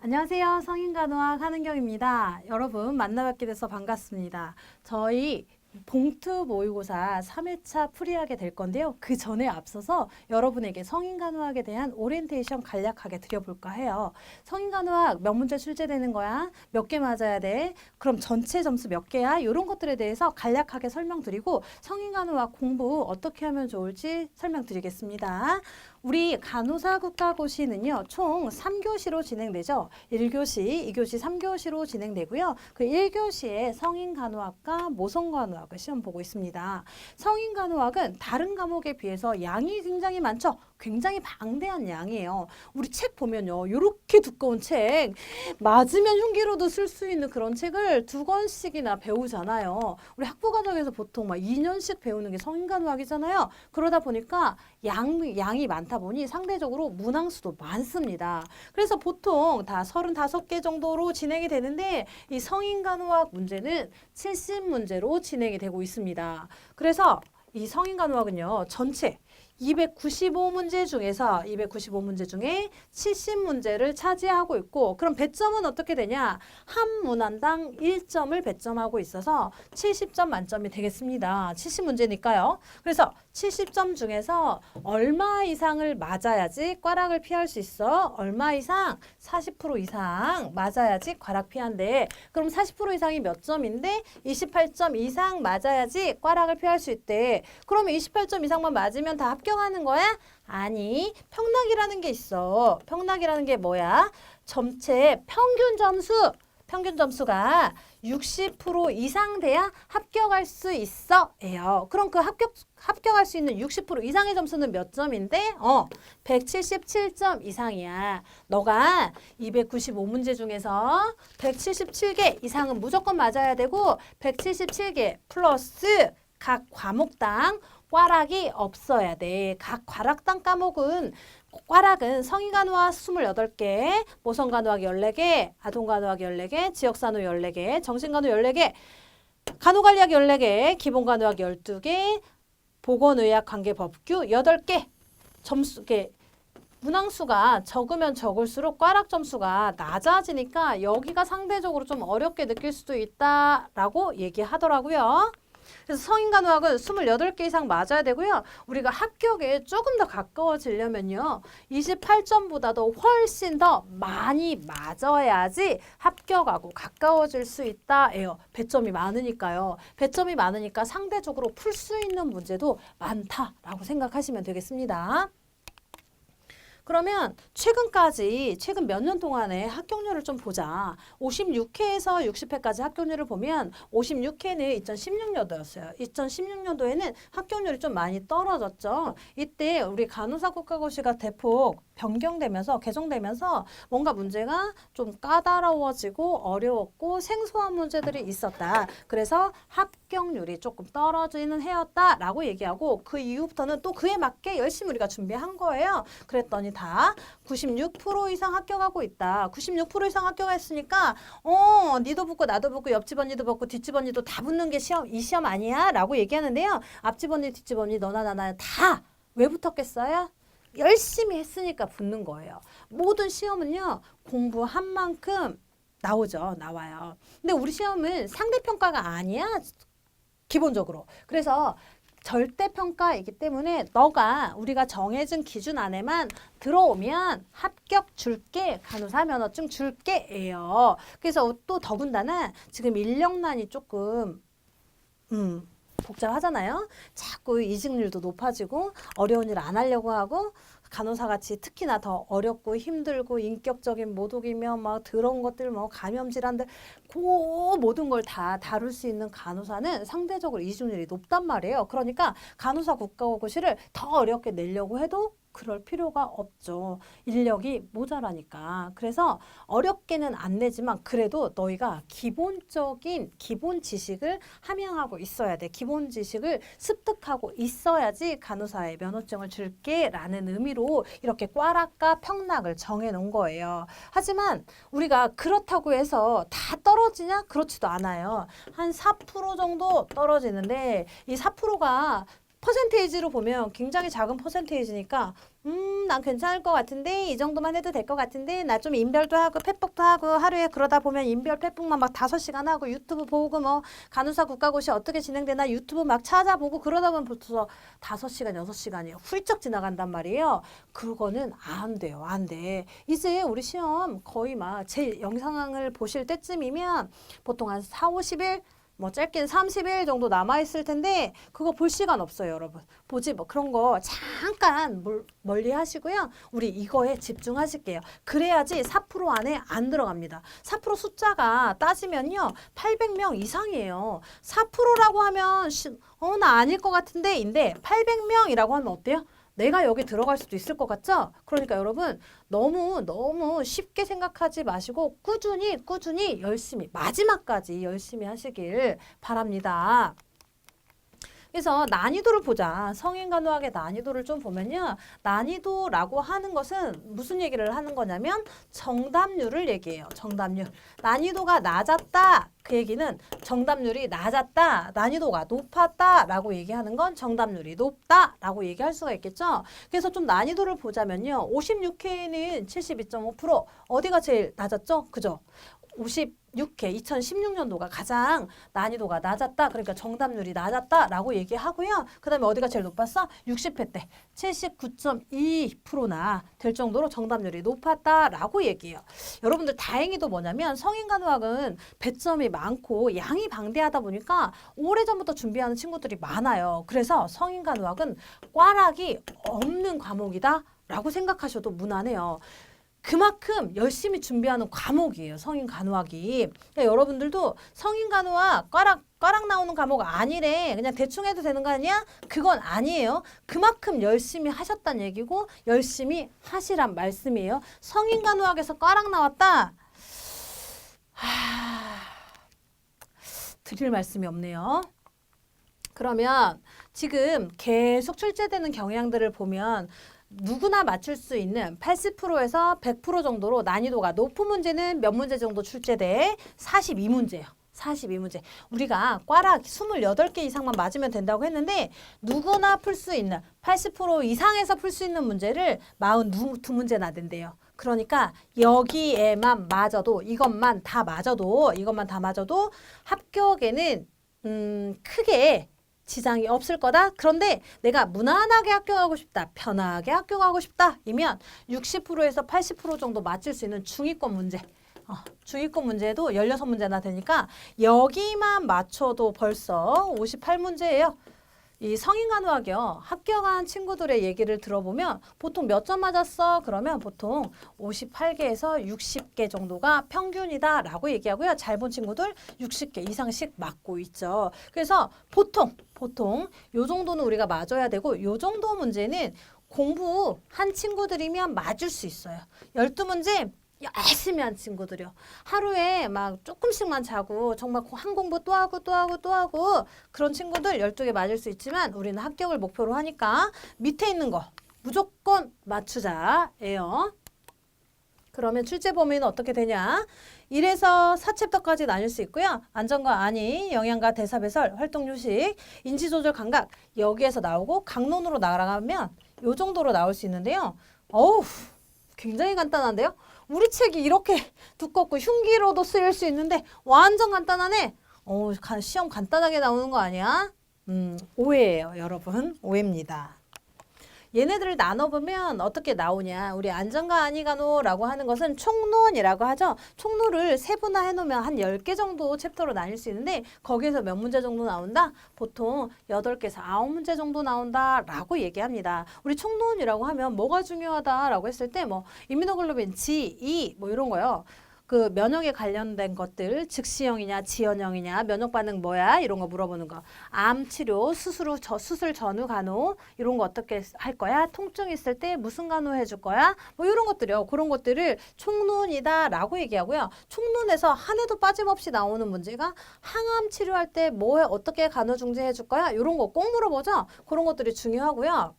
안녕하세요. 성인간호학 한은경입니다. 여러분 만나뵙게 돼서 반갑습니다. 저희 봉투 모의고사 3회차 풀이하게 될 건데요. 그 전에 앞서서 여러분에게 성인간호학에 대한 오리엔테이션 간략하게 드려볼까 해요. 성인간호학 몇 문제 출제되는 거야? 몇 개 맞아야 돼? 그럼 전체 점수 몇 개야? 이런 것들에 대해서 간략하게 설명드리고 성인간호학 공부 어떻게 하면 좋을지 설명드리겠습니다. 우리 간호사 국가고시는요, 총 3교시로 진행되죠. 1교시, 2교시, 3교시로 진행되고요. 그 1교시에 성인간호학과 모성간호학을 시험 보고 있습니다. 성인간호학은 다른 과목에 비해서 양이 굉장히 많죠. 굉장히 방대한 양이에요. 우리 책 보면요, 이렇게 두꺼운 책, 맞으면 흉기로도 쓸 수 있는 그런 책을 2권씩이나 배우잖아요. 우리 학부 과정에서 보통 막 2년씩 배우는 게 성인간호학이잖아요. 그러다 보니까 양이 많다 보니 상대적으로 문항수도 많습니다. 그래서 보통 다 35개 정도로 진행이 되는데 이 성인간호학 문제는 70문제로 진행이 되고 있습니다. 그래서 이 성인간호학은요, 전체 295문제 중에서 295문제 중에 70문제를 차지하고 있고, 그럼 배점은 어떻게 되냐? 한 문항당 1점을 배점하고 있어서 70점 만점이 되겠습니다. 70문제니까요. 그래서 70점 중에서 얼마 이상을 맞아야지 꽈락을 피할 수 있어? 얼마 이상? 40% 이상 맞아야지 꽈락 피한대. 그럼 40% 이상이 몇 점인데 28점 이상 맞아야지 꽈락을 피할 수 있대. 그러면 28점 이상만 맞으면 다 합격하는 거야? 아니, 평락이라는 게 있어. 평락이라는 게 뭐야? 전체 평균 점수가 60% 이상 돼야 합격할 수 있어. 예요. 그럼 그 합격할 수 있는 60% 이상의 점수는 몇 점인데? 177점 이상이야. 너가 295문제 중에서 177개 이상은 무조건 맞아야 되고 177개 플러스 각 과목당 꽈락이 없어야 돼. 각 과락당 꽈락은 성인간호학 28개, 모성간호학 14개, 아동간호학 14개, 지역산호 14개, 정신간호 14개, 간호관리학 14개, 기본간호학 12개, 보건의학관계법규 8개. 문항수가 적으면 적을수록 꽈락 점수가 낮아지니까 여기가 상대적으로 좀 어렵게 느낄 수도 있다라고 얘기하더라고요. 그래서 성인간호학은 28개 이상 맞아야 되고요. 우리가 합격에 조금 더 가까워지려면요. 28점보다도 훨씬 더 많이 맞아야지 합격하고 가까워질 수 있다예요. 배점이 많으니까요. 배점이 많으니까 상대적으로 풀 수 있는 문제도 많다라고 생각하시면 되겠습니다. 그러면 최근 몇 년 동안의 합격률을 좀 보자. 56회에서 60회까지 합격률을 보면 56회는 2016년도였어요. 2016년도에는 합격률이 좀 많이 떨어졌죠. 이때 우리 간호사 국가고시가 대폭 개정되면서 뭔가 문제가 좀 까다로워지고 어려웠고 생소한 문제들이 있었다. 그래서 합격률이 조금 떨어지는 해였다라고 얘기하고 그 이후부터는 또 그에 맞게 열심히 우리가 준비한 거예요. 그랬더니 다 96% 이상 합격하고 있다. 96% 이상 합격했으니까 니도 붙고 나도 붙고 옆집 언니도 붙고 뒷집 언니도 다 붙는 게 이 시험 아니야? 라고 얘기하는데요. 앞집 언니 뒷집 언니 너나 나나 다 왜 붙었겠어요? 열심히 했으니까 붙는 거예요. 모든 시험은요. 공부한 만큼 나와요. 근데 우리 시험은 상대평가가 아니야. 기본적으로. 그래서 절대평가이기 때문에 우리가 정해진 기준 안에만 들어오면 합격 줄게, 간호사 면허증 줄게예요. 그래서 또 더군다나 지금 인력난이 조금 복잡하잖아요. 자꾸 이직률도 높아지고 어려운 일 안 하려고 하고 간호사같이 특히나 더 어렵고 힘들고 인격적인 모독이며 막 더러운 것들 감염 질환들 그 모든 걸 다 다룰 수 있는 간호사는 상대적으로 이직률이 높단 말이에요. 그러니까 간호사 국가고시를 더 어렵게 내려고 해도 그럴 필요가 없죠. 인력이 모자라니까. 그래서 어렵게는 안 내지만 그래도 너희가 기본 지식을 함양하고 있어야 돼. 기본 지식을 습득하고 있어야지 간호사의 면허증을 줄게 라는 의미로 이렇게 꽈락과 평락을 정해놓은 거예요. 하지만 우리가 그렇다고 해서 다 떨어지냐? 그렇지도 않아요. 한 4% 정도 떨어지는데 이 4%가 퍼센테이지로 보면 굉장히 작은 퍼센테이지니까 난 괜찮을 것 같은데 이 정도만 해도 될 것 같은데 나 좀 인별도 하고 펫북도 하고 하루에 그러다 보면 인별 펫북만 막 5시간 하고 유튜브 보고 뭐 간호사 국가고시 어떻게 진행되나 유튜브 막 찾아보고 그러다 보면 벌써 5시간, 6시간이 훌쩍 지나간단 말이에요. 그거는 안 돼요. 안 돼. 이제 우리 시험 거의 막 제 영상을 보실 때쯤이면 보통 한 4, 50일 뭐 짧게는 30일 정도 남아있을 텐데 그거 볼 시간 없어요, 여러분. 보지 뭐 그런 거 잠깐 멀리 하시고요. 우리 이거에 집중하실게요. 그래야지 4% 안에 안 들어갑니다. 4% 숫자가 따지면요. 800명 이상이에요. 4%라고 하면 나 아닐 것 같은데 인데 800명이라고 하면 어때요? 내가 여기 들어갈 수도 있을 것 같죠? 그러니까 여러분 너무 쉽게 생각하지 마시고 꾸준히 열심히 마지막까지 열심히 하시길 바랍니다. 그래서 난이도를 보자. 성인간호학의 난이도를 좀 보면요. 난이도라고 하는 것은 무슨 얘기를 하는 거냐면 정답률을 얘기해요. 정답률. 난이도가 낮았다. 그 얘기는 정답률이 낮았다. 난이도가 높았다라고 얘기하는 건 정답률이 높다라고 얘기할 수가 있겠죠. 그래서 좀 난이도를 보자면요. 56K는 72.5%. 어디가 제일 낮았죠? 그죠? 56회 2016년도가 가장 난이도가 낮았다. 그러니까 정답률이 낮았다라고 얘기하고요. 그 다음에 어디가 제일 높았어? 60회 때 79.2%나 될 정도로 정답률이 높았다라고 얘기해요. 여러분들 다행히도 뭐냐면 성인간호학은 배점이 많고 양이 방대하다 보니까 오래전부터 준비하는 친구들이 많아요. 그래서 성인간호학은 꽈락이 없는 과목이다 라고 생각하셔도 무난해요. 그만큼 열심히 준비하는 과목이에요. 성인간호학이. 그러니까 여러분들도 성인간호학 꽈락 나오는 과목 아니래. 그냥 대충 해도 되는 거 아니야? 그건 아니에요. 그만큼 열심히 하셨다는 얘기고 열심히 하시란 말씀이에요. 성인간호학에서 꽈락 나왔다? 드릴 말씀이 없네요. 그러면 지금 계속 출제되는 경향들을 보면 누구나 맞출 수 있는 80%에서 100% 정도로 난이도가 높은 문제는 몇 문제 정도 출제돼? 42문제예요. 42문제. 우리가 꽈락 28개 이상만 맞으면 된다고 했는데 누구나 풀 수 있는 80% 이상에서 풀 수 있는 문제를 42문제나 된대요. 그러니까 여기에만 맞아도 이것만 다 맞아도 합격에는 크게 지장이 없을 거다. 그런데 내가 무난하게 합격하고 싶다. 편하게 합격하고 싶다. 이면 60%에서 80% 정도 맞출 수 있는 중위권 문제. 중위권 문제도 16문제나 되니까 여기만 맞춰도 벌써 58문제예요. 이 성인간호학이요. 합격한 친구들의 얘기를 들어보면 보통 몇 점 맞았어? 그러면 보통 58개에서 60개 정도가 평균이다라고 얘기하고요. 잘 본 친구들 60개 이상씩 맞고 있죠. 그래서 보통 요 정도는 우리가 맞아야 되고 요 정도 문제는 공부한 친구들이면 맞을 수 있어요. 12문제 열심히 한 친구들이요. 하루에 막 조금씩만 자고 정말 한 공부 또 하고 그런 친구들 12개 맞을 수 있지만 우리는 합격을 목표로 하니까 밑에 있는 거 무조건 맞추자예요. 그러면 출제 범위는 어떻게 되냐? 1에서 4챕터까지 나눌 수 있고요. 안전과 안위, 영양과 대사 배설, 활동 휴식, 인지 조절 감각 여기에서 나오고 강론으로 나가면 요 정도로 나올 수 있는데요. 어우, 굉장히 간단한데요? 우리 책이 이렇게 두껍고 흉기로도 쓰일 수 있는데 완전 간단하네. 시험 간단하게 나오는 거 아니야? 오해예요, 여러분. 오해입니다. 얘네들을 나눠보면 어떻게 나오냐. 우리 안전과 안위간호라고 하는 것은 총론이라고 하죠. 총론을 세분화해 놓으면 한 10개 정도 챕터로 나뉠 수 있는데 거기에서 몇 문제 정도 나온다? 보통 8개에서 9문제 정도 나온다라고 얘기합니다. 우리 총론이라고 하면 뭐가 중요하다라고 했을 때 뭐 이뮤노글로빈, G, 뭐 이런 거요. 그 면역에 관련된 것들, 즉시형이냐, 지연형이냐, 면역 반응 뭐야? 이런 거 물어보는 거. 암 치료, 수술 전후 간호 이런 거 어떻게 할 거야? 통증 있을 때 무슨 간호 해줄 거야? 뭐 이런 것들이요. 그런 것들을 총론이다라고 얘기하고요. 총론에서 한 해도 빠짐없이 나오는 문제가 항암 치료할 때 뭐에 어떻게 간호 중재 해줄 거야? 이런 거 꼭 물어보죠. 그런 것들이 중요하고요.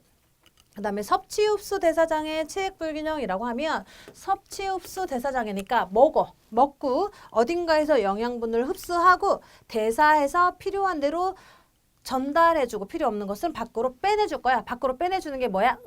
그 다음에 섭취흡수 대사장애 체액불균형이라고 하면 섭취흡수 대사장애니까 먹고 어딘가에서 영양분을 흡수하고 대사해서 필요한 대로 전달해주고 필요 없는 것은 밖으로 빼내줄 거야. 밖으로 빼내주는 게 뭐야?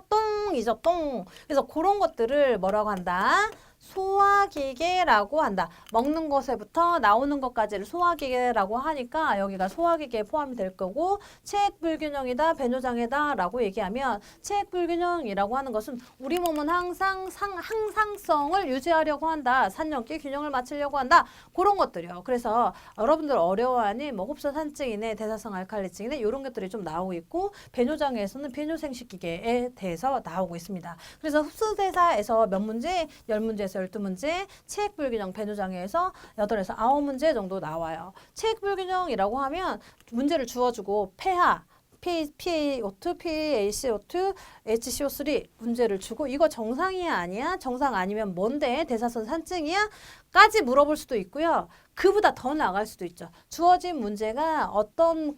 똥이죠, 똥. 그래서 그런 것들을 뭐라고 한다? 소화기계라고 한다. 먹는 것에부터 나오는 것까지를 소화기계라고 하니까 여기가 소화기계에 포함이 될 거고 체액 불균형이다, 배뇨장애다 라고 얘기하면 체액 불균형이라고 하는 것은 우리 몸은 항상 항상성을 유지하려고 한다. 산염기 균형을 맞추려고 한다. 그런 것들이요. 그래서 여러분들 어려워하는 뭐 흡수산증이네, 대사성 알칼리증이네 이런 것들이 좀 나오고 있고 배뇨장애에서는 배뇨생식기계에 대해서 나오고 있습니다. 그래서 흡수대사에서 몇 문제, 10문제에서 12문제, 체액불균형 배뇨장애에서 8에서 9문제 정도 나와요. 체액불균형이라고 하면 문제를 주어주고 폐하, PaO2, PaCO2, HCO3 문제를 주고 이거 정상이야 아니야? 정상 아니면 뭔데? 대사선 산증이야? 까지 물어볼 수도 있고요. 그보다 더 나갈 수도 있죠. 주어진 문제가 어떤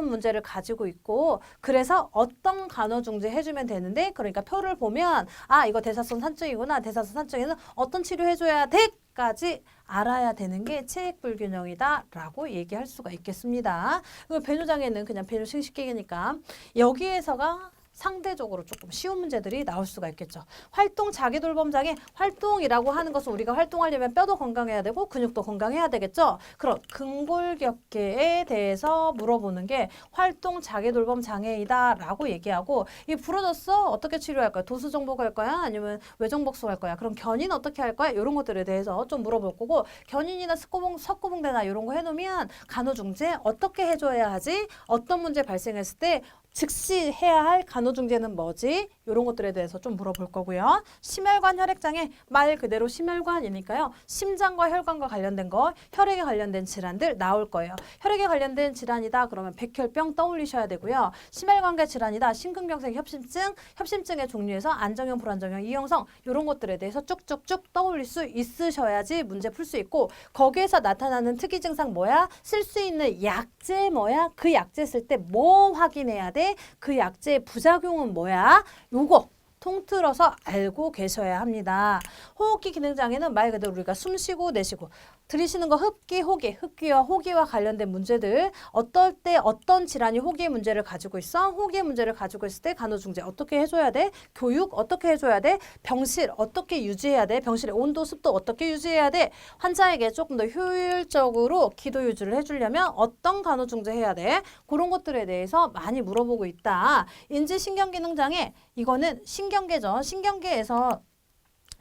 문제를 가지고 있고 그래서 어떤 간호중재 해주면 되는데 그러니까 표를 보면 아 이거 대사선 산증이구나. 대사선 산증에는 어떤 치료 해줘야 돼? 까지 알아야 되는 게 체액불균형이다 라고 얘기할 수가 있겠습니다. 배뇨장애는 그냥 배뇨생식기계니까 여기에서가 상대적으로 조금 쉬운 문제들이 나올 수가 있겠죠. 활동 자기돌봄 장애, 활동이라고 하는 것은 우리가 활동하려면 뼈도 건강해야 되고 근육도 건강해야 되겠죠. 그럼 근골격계에 대해서 물어보는 게 활동 자기돌봄 장애이다 라고 얘기하고 이 부러졌어? 어떻게 치료할 거야? 도수정복 할 거야? 아니면 외정복수 할 거야? 그럼 견인 어떻게 할 거야? 이런 것들에 대해서 좀 물어볼 거고 견인이나 석고봉대나 이런 거 해놓으면 간호중재 어떻게 해줘야 하지? 어떤 문제 발생했을 때 즉시 해야 할 간호중재는 뭐지? 이런 것들에 대해서 좀 물어볼 거고요. 심혈관 혈액장애 말 그대로 심혈관이니까요. 심장과 혈관과 관련된 거, 혈액에 관련된 질환들 나올 거예요. 혈액에 관련된 질환이다 그러면 백혈병 떠올리셔야 되고요. 심혈관계 질환이다 심근경색 협심증, 협심증의 종류에서 안정형, 불안정형, 이형성 이런 것들에 대해서 쭉쭉쭉 떠올릴 수 있으셔야지 문제 풀 수 있고 거기에서 나타나는 특이 증상 뭐야? 쓸 수 있는 약제 뭐야? 그 약제 쓸 때 뭐 확인해야 돼? 그 약제의 부작용은 뭐야? 요거 통틀어서 알고 계셔야 합니다. 호흡기 기능장애는 말 그대로 우리가 숨쉬고 내쉬고 들이쉬는 거 흡기, 호기, 흡기와 호기와 관련된 문제들 어떨 때 어떤 질환이 호기의 문제를 가지고 있어? 호기의 문제를 가지고 있을 때 간호중재 어떻게 해줘야 돼? 교육 어떻게 해줘야 돼? 병실 어떻게 유지해야 돼? 병실의 온도, 습도 어떻게 유지해야 돼? 환자에게 조금 더 효율적으로 기도 유지를 해주려면 어떤 간호중재 해야 돼? 그런 것들에 대해서 많이 물어보고 있다. 인지신경기능장애 이거는 신경계죠. 신경계에서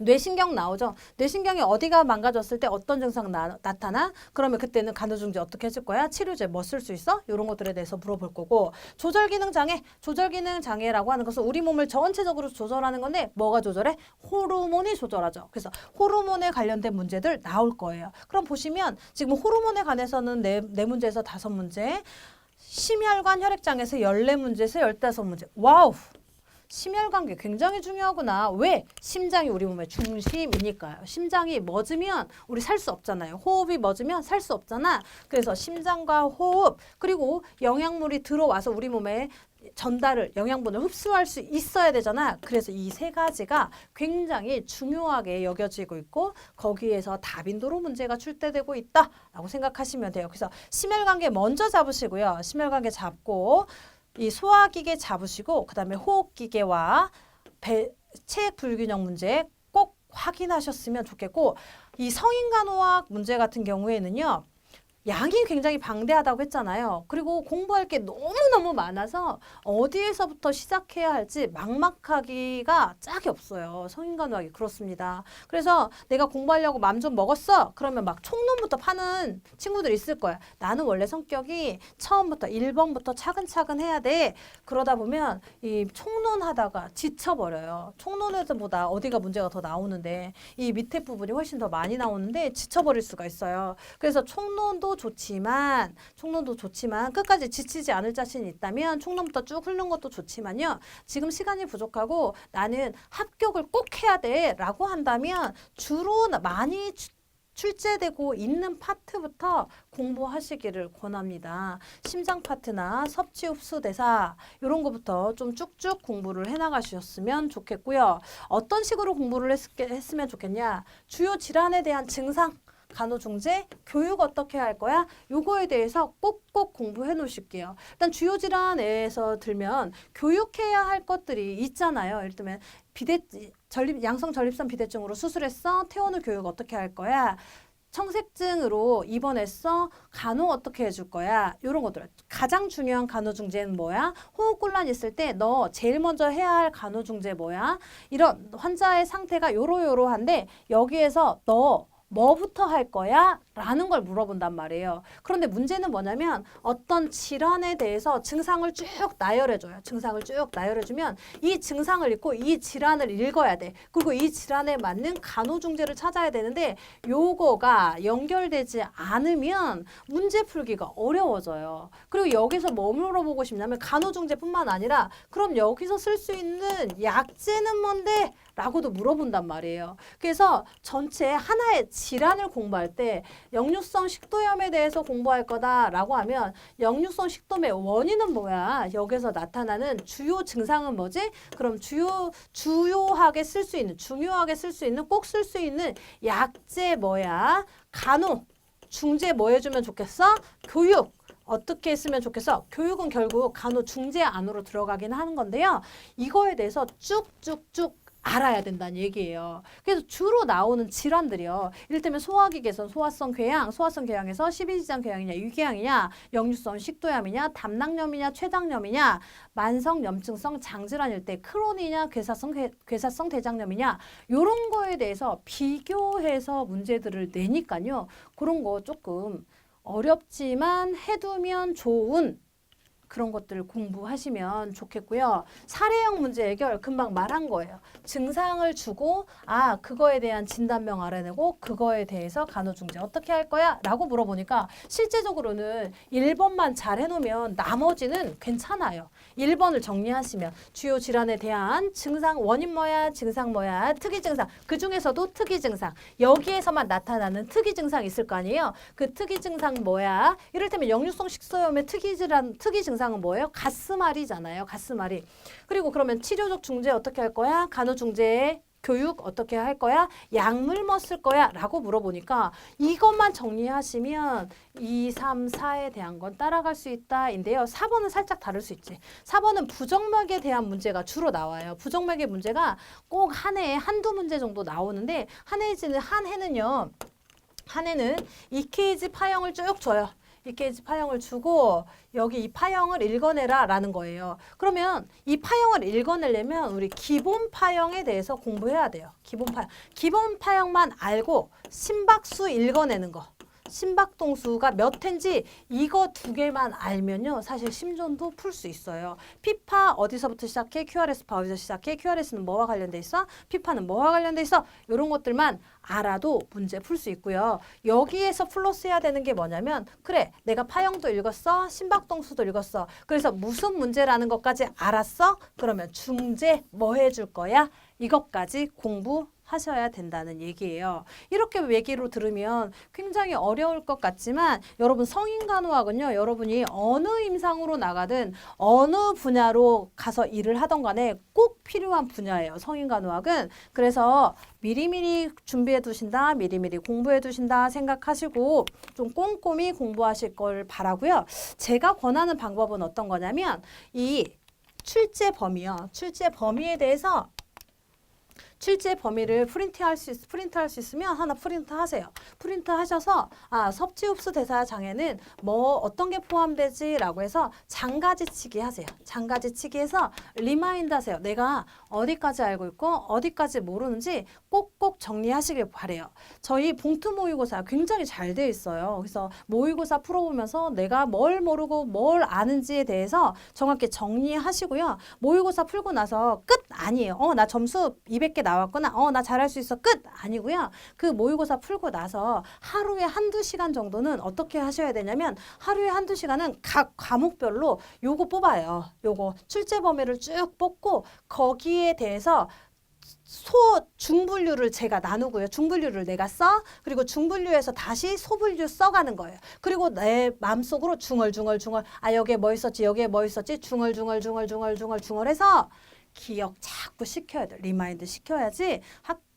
뇌신경 나오죠. 뇌신경이 어디가 망가졌을 때 어떤 증상 나타나? 그러면 그때는 간호중재 어떻게 해줄 거야? 치료제 뭐 쓸 수 있어? 이런 것들에 대해서 물어볼 거고 조절기능장애, 조절기능장애라고 하는 것은 우리 몸을 전체적으로 조절하는 건데 뭐가 조절해? 호르몬이 조절하죠. 그래서 호르몬에 관련된 문제들 나올 거예요. 그럼 보시면 지금 호르몬에 관해서는 네 문제에서 5문제 심혈관 혈액장애에서 14문제에서 15문제 와우! 심혈관계 굉장히 중요하구나. 왜? 심장이 우리 몸의 중심이니까요. 심장이 멎으면 우리 살 수 없잖아요. 호흡이 멎으면 살 수 없잖아. 그래서 심장과 호흡 그리고 영양물이 들어와서 우리 몸에 전달을 영양분을 흡수할 수 있어야 되잖아. 그래서 이 3가지가 굉장히 중요하게 여겨지고 있고 거기에서 다빈도로 문제가 출제되고 있다라고 생각하시면 돼요. 그래서 심혈관계 먼저 잡으시고요. 심혈관계 잡고 이 소화기계 잡으시고 그 다음에 호흡기계와 체액 불균형 문제 꼭 확인하셨으면 좋겠고 이 성인간호학 문제 같은 경우에는요. 양이 굉장히 방대하다고 했잖아요. 그리고 공부할 게 너무너무 많아서 어디에서부터 시작해야 할지 막막하기가 짝이 없어요. 성인간호학이 그렇습니다. 그래서 내가 공부하려고 맘 좀 먹었어? 그러면 막 총론부터 파는 친구들 있을 거야. 나는 원래 성격이 처음부터 1번부터 차근차근 해야 돼. 그러다 보면 이 총론하다가 지쳐버려요. 총론에서보다 어디가 문제가 더 나오는데 이 밑에 부분이 훨씬 더 많이 나오는데 지쳐버릴 수가 있어요. 그래서 총론도 좋지만 끝까지 지치지 않을 자신이 있다면 총론부터 쭉 훑는 것도 좋지만요. 지금 시간이 부족하고 나는 합격을 꼭 해야 돼 라고 한다면 주로 많이 출제되고 있는 파트부터 공부하시기를 권합니다. 심장 파트나 섭취 흡수 대사 이런 거부터 좀 쭉쭉 공부를 해나가셨으면 좋겠고요. 어떤 식으로 공부를 했으면 좋겠냐. 주요 질환에 대한 증상 간호중재, 교육 어떻게 할 거야? 요거에 대해서 꼭꼭 공부해 놓으실게요. 일단 주요 질환에서 들면 교육해야 할 것들이 있잖아요. 예를 들면 양성 전립선 비대증으로 수술했어. 퇴원 후 교육 어떻게 할 거야? 청색증으로 입원했어. 간호 어떻게 해줄 거야? 이런 것들. 가장 중요한 간호중재는 뭐야? 호흡곤란 있을 때 너 제일 먼저 해야 할 간호중재 뭐야? 이런 환자의 상태가 요러요러한데 여기에서 너 뭐부터 할 거야? 라는 걸 물어본단 말이에요. 그런데 문제는 뭐냐면 어떤 질환에 대해서 증상을 쭉 나열해줘요. 증상을 쭉 나열해주면 이 증상을 읽고 이 질환을 읽어야 돼. 그리고 이 질환에 맞는 간호중재를 찾아야 되는데 요거가 연결되지 않으면 문제 풀기가 어려워져요. 그리고 여기서 뭐 물어보고 싶냐면 간호중재뿐만 아니라 그럼 여기서 쓸 수 있는 약제는 뭔데? 라고도 물어본단 말이에요. 그래서 전체 하나의 질환을 공부할 때 역류성 식도염에 대해서 공부할 거다라고 하면 역류성 식도염의 원인은 뭐야? 여기서 나타나는 주요 증상은 뭐지? 그럼 중요하게 쓸 수 있는 꼭 쓸 수 있는 약제 뭐야? 간호, 중재 뭐 해주면 좋겠어? 교육. 어떻게 했으면 좋겠어? 교육은 결국 간호 중재 안으로 들어가긴 하는 건데요. 이거에 대해서 쭉쭉쭉 알아야 된다는 얘기예요. 그래서 주로 나오는 질환들이요. 이를테면 소화기 개선, 소화성 궤양에서 12지장 궤양이냐, 유궤양이냐, 역류성 식도염이냐, 담낭염이냐, 췌장염이냐, 만성 염증성 장질환일 때 크론이냐, 괴사성 대장염이냐, 요런 거에 대해서 비교해서 문제들을 내니까요. 그런 거 조금 어렵지만 해두면 좋은 그런 것들을 공부하시면 좋겠고요. 사례형 문제 해결 금방 말한 거예요. 증상을 주고 그거에 대한 진단명 알아내고 그거에 대해서 간호중재 어떻게 할 거야? 라고 물어보니까 실제적으로는 1번만 잘 해놓으면 나머지는 괜찮아요. 1번을 정리하시면 주요 질환에 대한 증상, 원인 뭐야, 증상 뭐야, 특이 증상. 그중에서도 특이 증상. 여기에서만 나타나는 특이 증상 있을 거 아니에요? 그 특이 증상 뭐야? 이를테면 역류성 식도염의 특이 증상은 뭐예요? 가스말이잖아요. 가스말이. 그리고 그러면 치료적 중재 어떻게 할 거야? 간호중재 교육 어떻게 할 거야? 약물 뭐 쓸 거야? 라고 물어보니까 이것만 정리하시면 2, 3, 4에 대한 건 따라갈 수 있다 인데요. 4번은 살짝 다를 수 있지. 4번은 부정맥에 대한 문제가 주로 나와요. 부정맥의 문제가 꼭 한 해에 한두 문제 정도 나오는데 한 해는 EKG 파형을 쭉 줘요. EKG 파형을 주고 여기 이 파형을 읽어내라 라는 거예요. 그러면 이 파형을 읽어내려면 우리 기본 파형에 대해서 공부해야 돼요. 기본 파형만 알고 심박수 읽어내는 거. 심박동수가 몇 회인지 이거 두 개만 알면요. 사실 심전도 풀 수 있어요. 피파 어디서부터 시작해? QRS파 어디서 시작해? QRS는 뭐와 관련돼 있어? 피파는 뭐와 관련돼 있어? 이런 것들만 알아도 문제 풀 수 있고요. 여기에서 플러스해야 되는 게 뭐냐면 그래 내가 파형도 읽었어. 심박동수도 읽었어. 그래서 무슨 문제라는 것까지 알았어? 그러면 중재 뭐 해줄 거야? 이것까지 공부하셔야 된다는 얘기예요. 이렇게 얘기로 들으면 굉장히 어려울 것 같지만 여러분 성인간호학은요. 여러분이 어느 임상으로 나가든 어느 분야로 가서 일을 하던 간에 꼭 필요한 분야예요. 성인간호학은. 그래서 미리미리 준비해 두신다. 미리미리 공부해 두신다 생각하시고 좀 꼼꼼히 공부하실 걸 바라고요. 제가 권하는 방법은 어떤 거냐면 이 출제 범위에 대해서 출제 범위를 프린트할 수 있으면 하나 프린트하세요. 프린트하셔서 섭취흡수 대사 장애는 뭐 어떤 게 포함되지라고 해서 장가지치기 하세요. 장가지치기해서 리마인드 하세요. 내가 어디까지 알고 있고 어디까지 모르는지 꼭꼭 정리하시길 바래요. 저희 봉투 모의고사 굉장히 잘 돼 있어요. 그래서 모의고사 풀어보면서 내가 뭘 모르고 뭘 아는지에 대해서 정확히 정리하시고요. 모의고사 풀고 나서 끝 아니에요. 나 점수 200개 나왔구나. 나 잘할 수 있어. 끝 아니고요. 그 모의고사 풀고 나서 하루에 한두 시간 정도는 어떻게 하셔야 되냐면 하루에 한두 시간은 각 과목별로 요거 뽑아요. 요거 출제 범위를 쭉 뽑고 거기에 대해서 중분류를 제가 나누고요. 중분류를 내가 써. 그리고 중분류에서 다시 소분류 써가는 거예요. 그리고 내 마음속으로 중얼중얼 여기에 뭐 있었지 중얼해서 기억 자꾸 시켜야 돼. 리마인드 시켜야지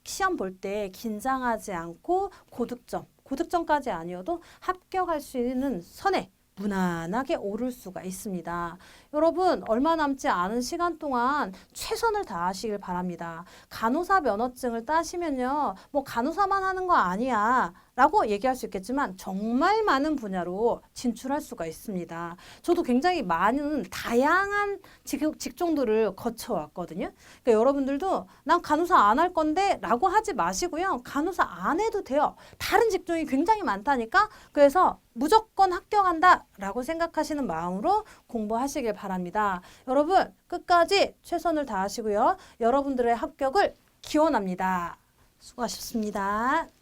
시험 볼 때 긴장하지 않고 고득점 고득점까지 아니어도 합격할 수 있는 선에 무난하게 오를 수가 있습니다. 여러분 얼마 남지 않은 시간 동안 최선을 다하시길 바랍니다. 간호사 면허증을 따시면요. 뭐 간호사만 하는 거 아니야 라고 얘기할 수 있겠지만 정말 많은 분야로 진출할 수가 있습니다. 저도 굉장히 많은 다양한 직종들을 거쳐왔거든요. 그러니까 여러분들도 난 간호사 안 할 건데 라고 하지 마시고요. 간호사 안 해도 돼요. 다른 직종이 굉장히 많다니까. 그래서 무조건 합격한다 라고 생각하시는 마음으로 공부하시길 바랍니다. 여러분 끝까지 최선을 다하시고요. 여러분들의 합격을 기원합니다. 수고하셨습니다.